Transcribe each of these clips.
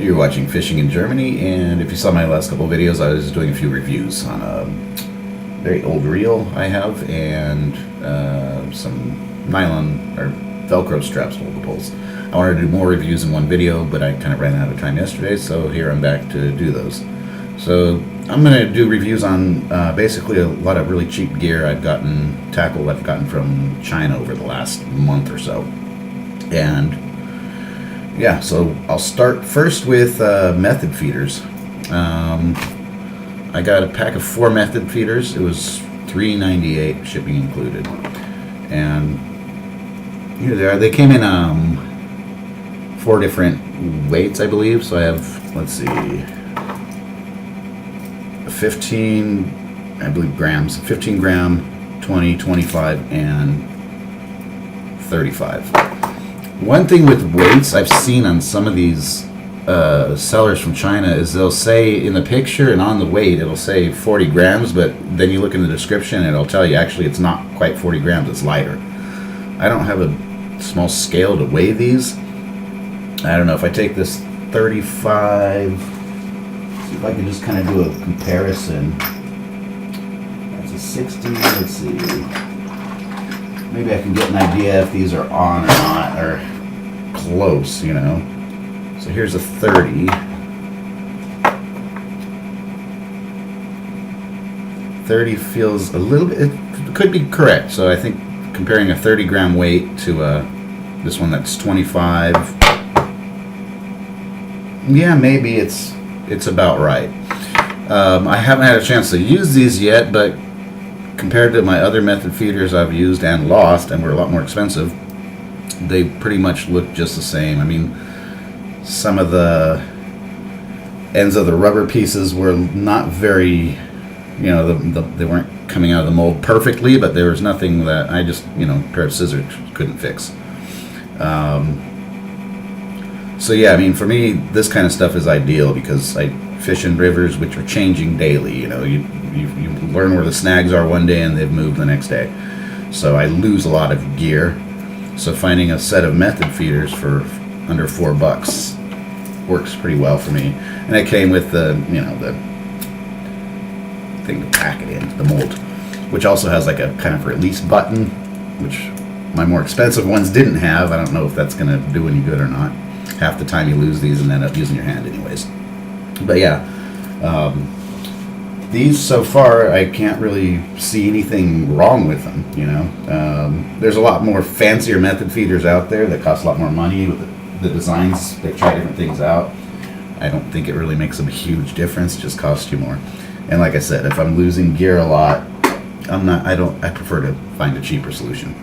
You're watching Fishing in Germany, and if you saw my last couple of videos, I was doing a few reviews on a very old reel I have and some nylon or Velcro straps to hold the poles. I wanted to do more reviews in one video, but I kind of ran out of time yesterday, so here I'm back to do those. So I'm going to do reviews on basically a lot of really cheap gear tackle I've gotten from China over the last month or so. And yeah, so I'll start first with method feeders. I got a pack of 4 method feeders. It was $3.98, shipping included. And here they are. They came in 4 different weights, I believe. So I have, let's see, 15, I believe, grams. 15 gram, 20, 25, and 35. One thing with weights I've seen on some of these sellers from China is they'll say in the picture and on the weight it'll say 40 grams, but then you look in the description and it'll tell you actually it's not quite 40 grams, it's lighter. I don't have a small scale to weigh these. I don't know if I take this 35, see if I can just kind of do a comparison. That's a 60, let's see. Maybe I can get an idea if these are on or not, or close, you know. So here's a 30. 30 feels a little bit, it could be correct. So I think comparing a 30 gram weight to this one that's 25, yeah, maybe it's about right. I haven't had a chance to use these yet, but compared to my other method feeders I've used and lost, and were a lot more expensive, they pretty much look just the same. I mean, some of the ends of the rubber pieces were not very, you know, they weren't coming out of the mold perfectly, but there was nothing that I just, you know, a pair of scissors couldn't fix. So yeah, I mean, for me, this kind of stuff is ideal because I fish in rivers which are changing daily. You know, you learn where the snags are one day and they've moved the next day. So I lose a lot of gear. So finding a set of method feeders for under $4 works pretty well for me. And it came with the, you know, the thing to pack it in, the mold, which also has like a kind of release button, which my more expensive ones didn't have. I don't know if that's going to do any good or not. Half the time you lose these and end up using your hand anyways. But yeah, these so far I can't really see anything wrong with them, you know. There's a lot more fancier method feeders out there that cost a lot more money with the designs. They try different things out. I don't think it really makes a huge difference. It just costs you more. And like I said, if I'm losing gear a lot, I prefer to find a cheaper solution.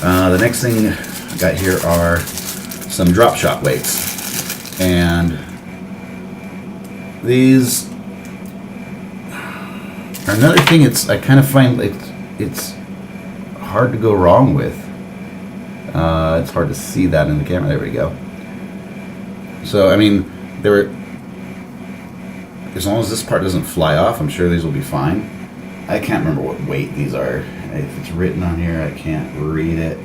The next thing I got here are some drop shot weights. And these are another thing I kind of find it's hard to go wrong with. It's hard to see that in the camera. There we go. So I mean, as long as this part doesn't fly off, I'm sure these will be fine. I can't remember what weight these are. If it's written on here, I can't read it.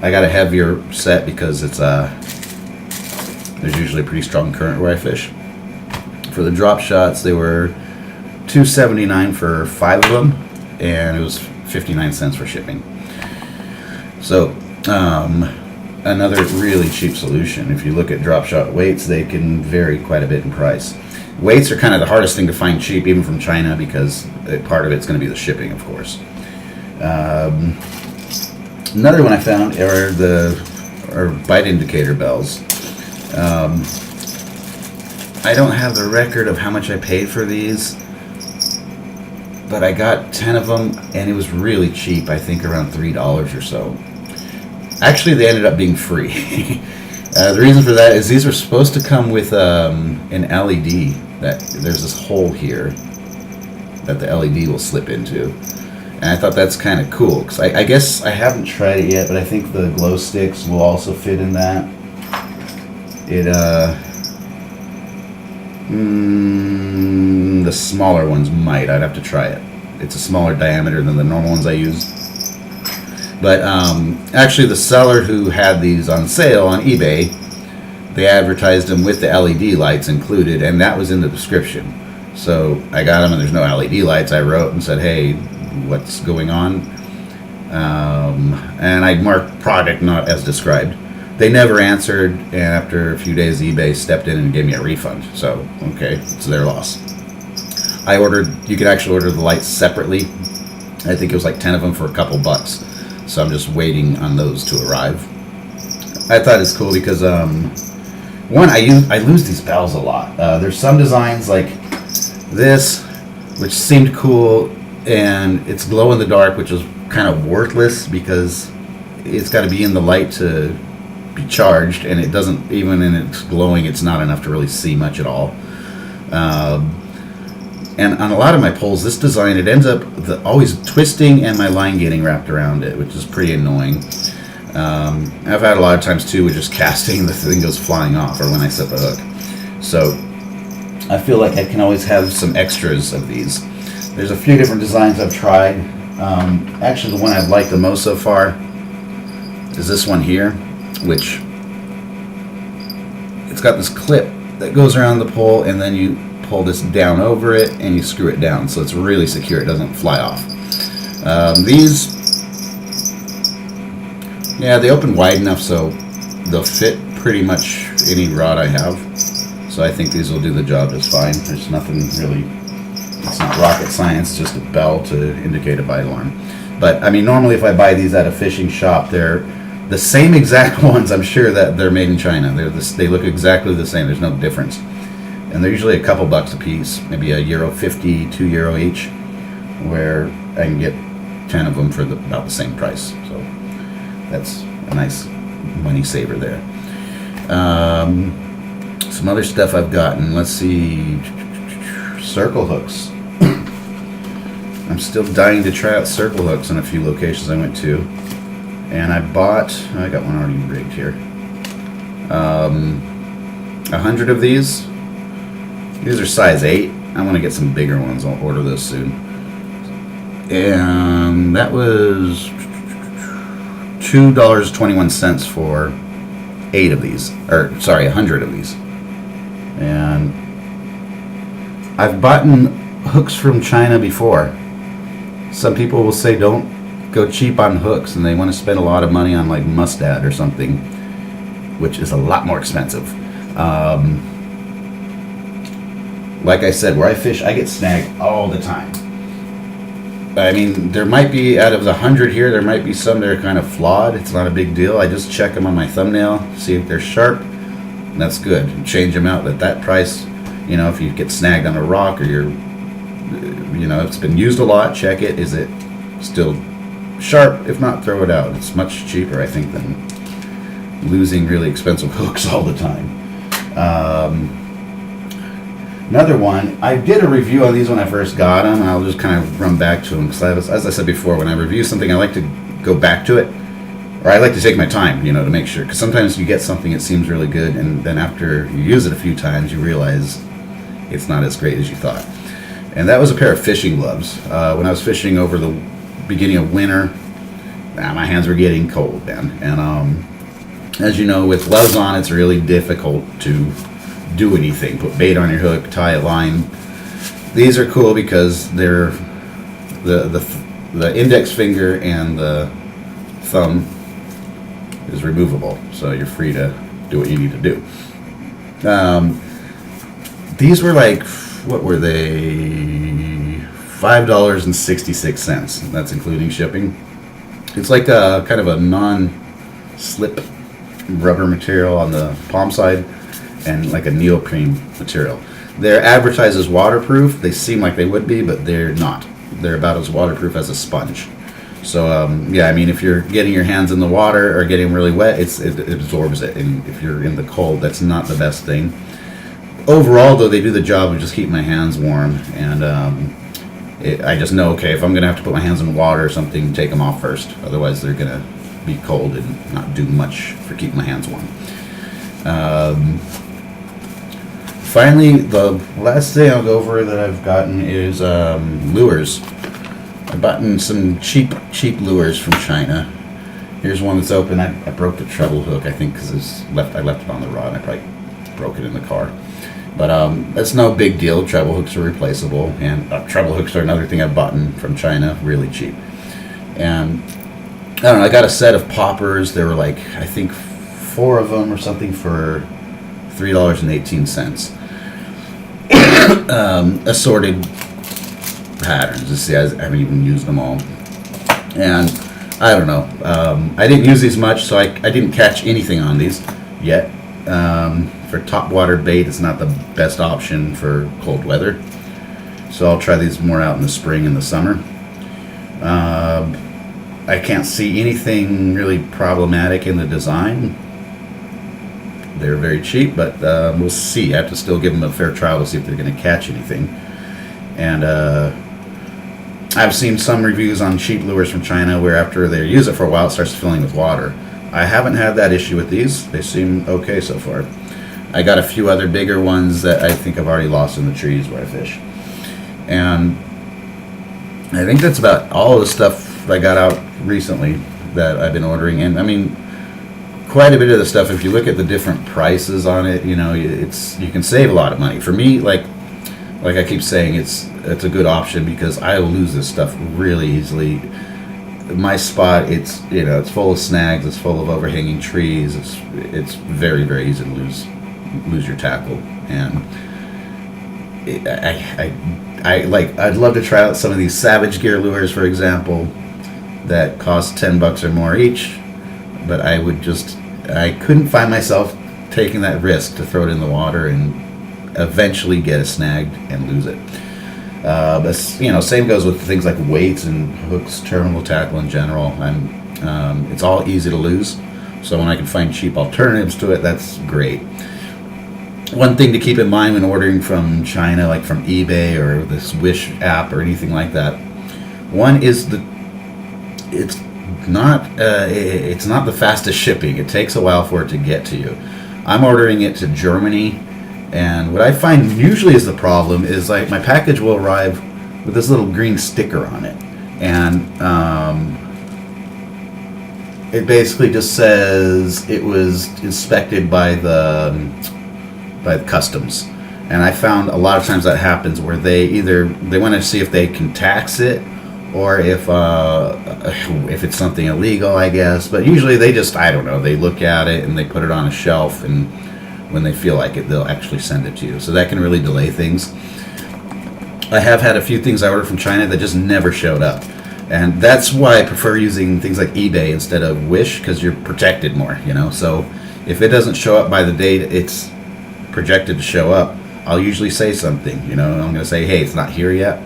I got a heavier set because there's usually a pretty strong current where I fish. For the drop shots, they were $2.79 for 5 of them, and it was 59 cents for shipping. So another really cheap solution. If you look at drop shot weights, they can vary quite a bit in price. Weights are kind of the hardest thing to find cheap, even from China, because part of it's going to be the shipping, of course. Another one I found are bite indicator bells. I don't have the record of how much I paid for these, but I got 10 of them, and it was really cheap. I think around $3 or so. Actually, they ended up being free. The reason for that is these are supposed to come with an LED. That there's this hole here that the LED will slip into, and I thought that's kind of cool because I guess I haven't tried it yet, but I think the glow sticks will also fit in that. The smaller ones might. I'd have to try it. It's a smaller diameter than the normal ones I use. But actually, the seller who had these on sale on eBay they advertised them with the LED lights included, and that was in the description. So I got them, and there's no LED lights. I wrote and said, hey, what's going on? And I marked product not as described. They never answered, and after a few days, eBay stepped in and gave me a refund. So, okay, it's their loss. I ordered, you could actually order the lights separately. I think it was like 10 of them for a couple bucks. So I'm just waiting on those to arrive. I thought it's cool because, one, I lose these bells a lot. There's some designs like this, which seemed cool, and it's glow in the dark, which is kind of worthless because it's got to be in the light to be charged, and it doesn't, even in its glowing, it's not enough to really see much at all. And on a lot of my poles, this design, it ends up always twisting and my line getting wrapped around it, which is pretty annoying. I've had a lot of times too with just casting, the thing goes flying off, or when I set the hook. So I feel like I can always have some extras of these. There's a few different designs I've tried. Actually, the one I've liked the most so far is this one here, which it's got this clip that goes around the pole, and then you pull this down over it and you screw it down, so it's really secure, it doesn't fly off. These, yeah, they open wide enough so they'll fit pretty much any rod I have, so I think these will do the job just fine. There's nothing really, it's not rocket science, just a bell to indicate a bite alarm. But I mean, normally if I buy these at a fishing shop, they're the same exact ones. I'm sure that they're made in China. They look exactly the same. There's no difference. And they're usually a couple bucks a piece, maybe €1.50, €2 each, where I can get 10 of them for about the same price. So that's a nice money saver there. Some other stuff I've gotten. Let's see. Circle hooks. I'm still dying to try out circle hooks in a few locations I went to. And I got one already rigged here. 100 of these. These are size 8. I want to get some bigger ones. I'll order those soon. And that was $2.21 for 8 of these. Or, sorry, 100 of these. And I've bought hooks from China before. Some people will say don't go cheap on hooks, and they want to spend a lot of money on like mustad or something, which is a lot more expensive. Like I said, where I fish, I get snagged all the time. I mean, there might be, out of the 100 here, there might be some that are kind of flawed. It's not a big deal. I just check them on my thumbnail, see if they're sharp, and that's good. Change them out at that price. You know, if you get snagged on a rock, or it's been used a lot, check it. Is it still sharp? If not, throw it out. It's much cheaper, I think, than losing really expensive hooks all the time. Another one, I did a review on these when I first got them, and I'll just kind of run back to them, because as I said before, when I review something, I like to go back to it, or I like to take my time, to make sure, because sometimes you get something that seems really good, and then after you use it a few times, you realize it's not as great as you thought. And that was a pair of fishing gloves. When I was fishing over the beginning of winter, my hands were getting cold, man. And as you know, with gloves on, it's really difficult to do anything. Put bait on your hook, tie a line. These are cool because they're the index finger and the thumb is removable, so you're free to do what you need to do. These were like, what were they? $5.66. That's including shipping. It's like a kind of a non-slip rubber material on the palm side, and like a neoprene material. They're advertised as waterproof. They seem like they would be, but they're not. They're about as waterproof as a sponge. So yeah, I mean, if you're getting your hands in the water or getting really wet, it absorbs it. And if you're in the cold, that's not the best thing. Overall, though, they do the job of just keeping my hands warm. And I just know, okay, if I'm gonna have to put my hands in water or something, take them off first. Otherwise, they're gonna be cold and not do much for keeping my hands warm. Finally, the last thing I'll go over that I've gotten is lures. I've gotten some cheap lures from China, Here's one that's open. I broke the treble hook, I think, because I left it on the rod. And I probably broke it in the car. But that's no big deal. Treble hooks are replaceable, and treble hooks are another thing I've bought from China, really cheap. And I don't know. I got a set of poppers. There were like, I think, 4 of them or something for $3.18. Assorted patterns. You see, I haven't even used them all. And I don't know. I didn't use these much, so I didn't catch anything on these yet. For topwater bait, it's not the best option for cold weather. So I'll try these more out in the spring and the summer. I can't see anything really problematic in the design. They're very cheap, but we'll see. I have to still give them a fair trial to see if they're going to catch anything. And I've seen some reviews on cheap lures from China where after they use it for a while, it starts filling with water. I haven't had that issue with these. They seem okay so far. I got a few other bigger ones that I think I've already lost in the trees where I fish. And I think that's about all the stuff I got out recently that I've been ordering. And I mean, quite a bit of the stuff, if you look at the different prices on it, you know, you can save a lot of money. For me, like I keep saying, it's a good option because I lose this stuff really easily. My spot, it's full of snags, it's full of overhanging trees. It's very, very easy to lose your tackle. And I'd love to try out some of these Savage Gear lures, for example, that cost $10 or more each, but I couldn't find myself taking that risk to throw it in the water and eventually get it snagged and lose it. But same goes with things like weights and hooks, terminal tackle in general. It's all easy to lose, so when I can find cheap alternatives to it, that's great. One thing to keep in mind when ordering from China, like from eBay or this Wish app or anything like that, one is it's not the fastest shipping. It takes a while for it to get to you. I'm ordering it to Germany, and what I find usually is the problem is like my package will arrive with this little green sticker on it, and it basically just says it was inspected by the customs. And I found a lot of times that happens where they want to see if they can tax it or if it's something illegal, I guess. But usually they just, I don't know, they look at it and they put it on a shelf, and when they feel like it, they'll actually send it to you. So that can really delay things. I have had a few things I ordered from China that just never showed up. And that's why I prefer using things like eBay instead of Wish, because you're protected more, So if it doesn't show up by the date it's projected to show up, I'll usually say something. I'm going to say, hey, it's not here yet.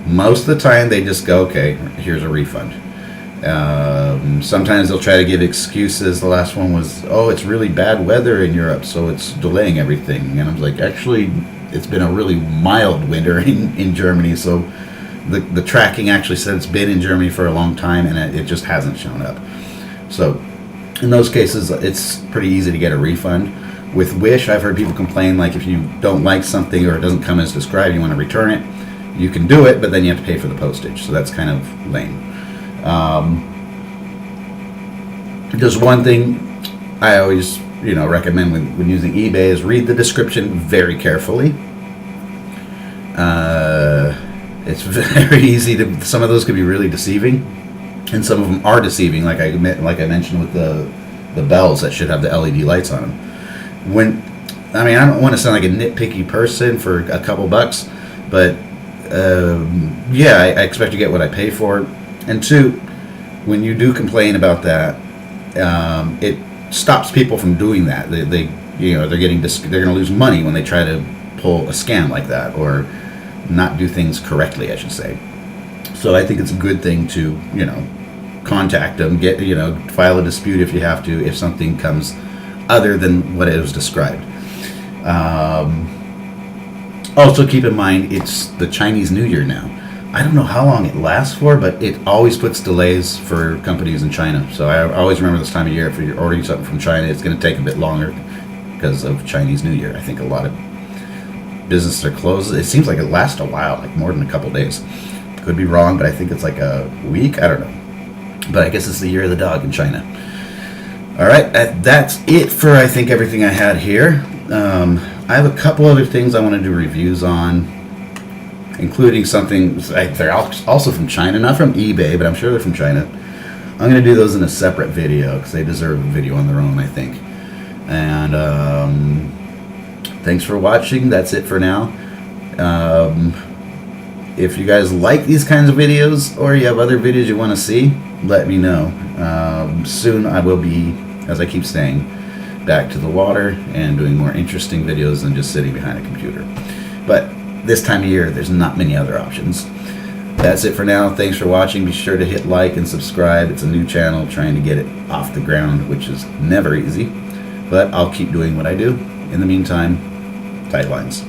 Most of the time they just go, okay, here's a refund. Sometimes they'll try to give excuses. The last one was, oh, it's really bad weather in Europe, so it's delaying everything. And I'm like, actually, it's been a really mild winter in Germany, so the tracking actually said it's been in Germany for a long time, and it just hasn't shown up. So in those cases, it's pretty easy to get a refund. With Wish, I've heard people complain, like if you don't like something or it doesn't come as described, you want to return it, you can do it, but then you have to pay for the postage. So that's kind of lame. Just one thing I always recommend when using eBay is read the description very carefully. It's very easy to, some of those could be really deceiving, and some of them are deceiving, like I mentioned with the bells that should have the LED lights on them. I don't want to sound like a nitpicky person for a couple bucks, but I expect to get what I pay for. And two, when you do complain about that, it stops people from doing that. They're going to lose money when they try to pull a scam like that or not do things correctly, I should say. So I think it's a good thing to contact them, file a dispute if you have to, if something comes other than what it was described. Also keep in mind, it's the Chinese New Year now. I don't know how long it lasts for, but it always puts delays for companies in China. So I always remember this time of year, if you're ordering something from China, it's going to take a bit longer because of Chinese New Year. I think a lot of businesses are closed. It seems like it lasts a while, like more than a couple days. Could be wrong, but I think it's like a week. I don't know. But I guess it's the year of the dog in China. All right, that's it for, I think, everything I had here. I have a couple other things I want to do reviews on, including something, they're also from China, not from eBay, but I'm sure they're from China. I'm going to do those in a separate video because they deserve a video on their own, I think. And thanks for watching. That's it for now. If you guys like these kinds of videos or you have other videos you want to see, let me know. Soon I will be, as I keep saying, back to the water and doing more interesting videos than just sitting behind a computer. But this time of year, there's not many other options. That's it for now. Thanks for watching. Be sure to hit like and subscribe. It's a new channel trying to get it off the ground, which is never easy. But I'll keep doing what I do. In the meantime, tight lines.